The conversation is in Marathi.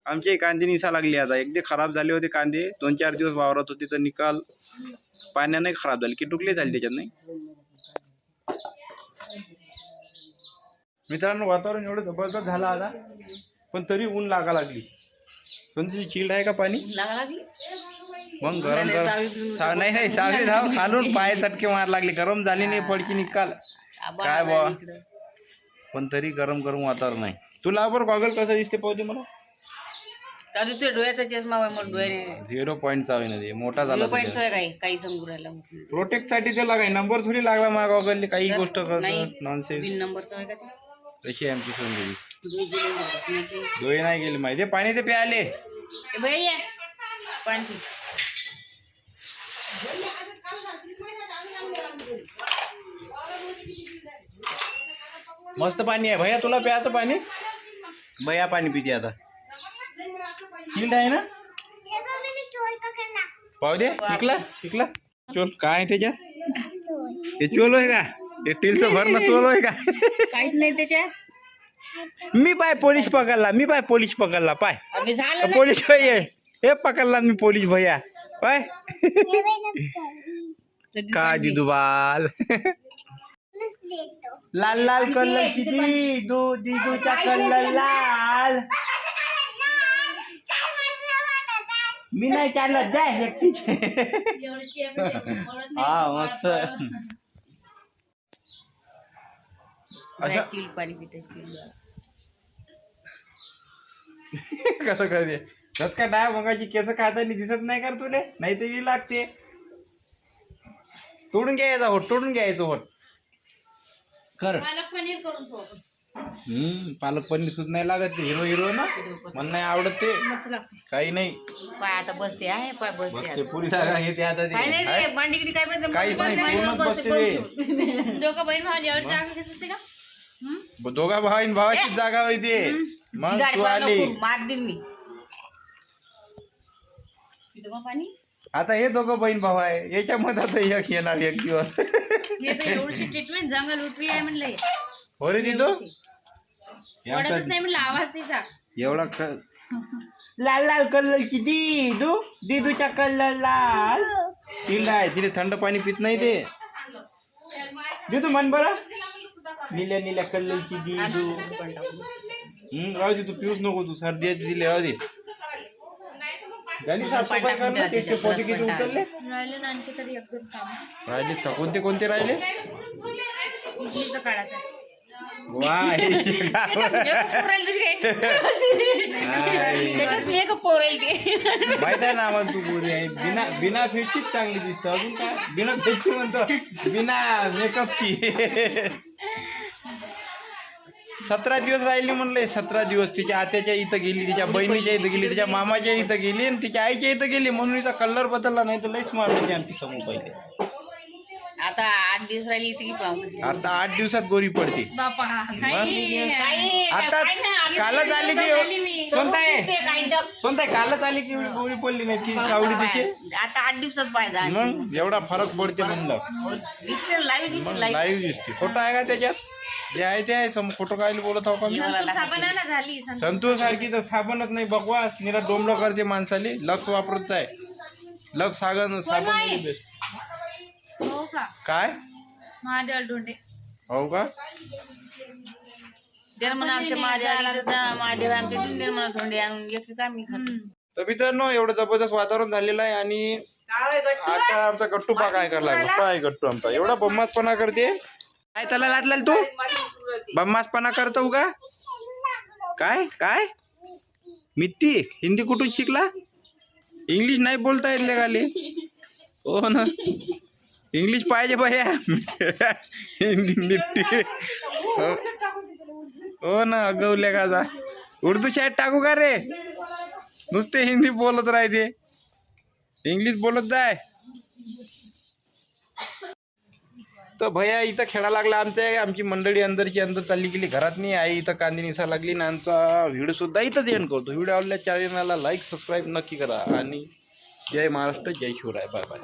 आमचे कांदे निसा लागले आता. एकदा खराब झाले होते कांदे, 2-4 दिवस वावरात होते तर निकाल पाण्याने खराब झाले की टुकले झाले त्याच्यात. नाही मित्रांनो, वातावरण एवढं जबरदस्त झालं आता, पण तरी ऊन लागा लागली. पण तुझी चिल्ड आहे का पाणी मग गरम गरम नाही सावली धाव खालून पाय चटके मार लागले. गरम झाली नाही फडकी निकाल काय बा, पण तरी गरम गरम वातावरण आहे. तुला बरं गॉगल कसं दिसते पाहू दे मला. डोळ्याचा चष्मा 0.चा आहे ना ते, मोठा झाला काही समजू राहिला. प्रोटेक्ट साठी त्याला काही नंबर थोडी लागला माझ्या गॉगल. काही गोष्ट करतो नॉनसेन्स. बिन नंबरचं आहे का ते? तशी आमची सोन डोळे नाही गेले माहिती. पाणी ते प्याले पाणी मस्त पाणी आहे भैया. तुला प्यायचं पाणी भैया पाणी पिते आता. चिल्ड आहे ना पाहू दे. शिकला चोल काय त्याच्यात. ते चोल आहे का ते टीलचं भरणं चोल आहे का. काहीच नाही त्याच्यात. मी पाय पोलीस पकडला पाय पोलीस भैया हे पकडला मी पोलीस भैया पाय. का दिदू बाल लाल लाल कलर की दीदूचा कलर लाल. मी नाही चालत जाय एकटी. हा मस्त पाणी पिते. कसं कर कस का डाय मगाची केस खाताना दिसत नाही का तुले. नाही तरी लागते. तोडून घ्यायचं होत कर. पालक पनीर सुद्धा नाही लागत. हिरो ना मला नाही आवडत ते. काही नाही आता बसते आहे बसते पुरी जागा घेते आता. काहीच नाही पूर्ण बसते. दोघा भावाची जागा होती. मग तू आली आता. हे दोघं बहीण भाऊ आहे याच्यामध्ये आता एक येणार एक दिवस. ट्रीटमेंट जंगल उठवी आहे म्हणलं. हो रे दिदू आवाज तिचा एवढा लाल लाल कलरची दीदूचा कलर लाल. तिला आहे तिने थंड पाणी पित नाही ते. दिदू म्हण बरं. नील्या कलरची दीदू. राहू दे तू पिऊच नको. तू सर्दी दिले राहू दे. झाली साफसफाई कर ना. ते पोते किती उचलले राहिले का. कोणते राहिले. इडलीचं काढायचं वा माहित आहे ना आम्हाला तू पुरी आहे. बिना फेसचीच चांगली दिसतो. अजून काय बिना फेसची म्हणतो बिना मेकअपची. 17 दिवस राहिली म्हणले. 17 दिवस तिच्या आत्याच्या इथं गेली, तिच्या बहिणीच्या इथं गेली, तिच्या मामाच्या इथं गेली आणि तिच्या आईच्या इथं गेली. म्हणून तिचा कलर बदलला. नाही तर लई स्मार्ट होती आमची समोर पहिले. आता 8 दिवस राहिली ती पाहू. आता 8 दिवसात गोरी पडते. आता कालच आली की सोनताई कालच आली की एवढी गोरी पडली नाही ती सावडी तिची. आता 8 दिवसात पाहिजे. मग एवढा फरक पडते म्हणलं. मग लाईव्ह दिसते. फोटो आहे का त्याच्यात. जे आहे ते आहे. फोटो काय बोलत आहो का मी. संतूर सारखी तर साबणच नाही बकवास. निरा डोंबलं करते माणसाले. लक्स वापरत आहे. लक्स साबण काय महादेव धोंडे हो का. तर मित्रांनो एवढं जबरदस्त वातावरण झालेलं आहे. आणि आता आमचा गट्टू पा काय करायला लागला. काय गट्टू आमचा एवढा बम्मासपणा करते. काय त्याला लागला तू बम्मासपणा करतो का. काय मित्ती हिंदी कुठून शिकला. इंग्लिश नाही बोलता येत गाले. हो ना इंग्लिश पाहिजे भैया. हिंदी मिट्टी हो ना अगवल्या का जा. उर्दू शाळेत टाकू का रे. नुसते हिंदी बोलत राहते. इंग्लिश बोलत जाय. तर भैया इथं खेळा लागला. आमची मंडळी अंदर चालली गेली. घरात नाही. आई इथं कांदी निसा लागली. आणि आमचा व्हिडिओ सुद्धा इथंच एंड करतो. व्हिडिओ आवडल्या चॅनलला लाईक सबस्क्राईब नक्की करा. आणि जय महाराष्ट्र जय शिवराय. Bye bye.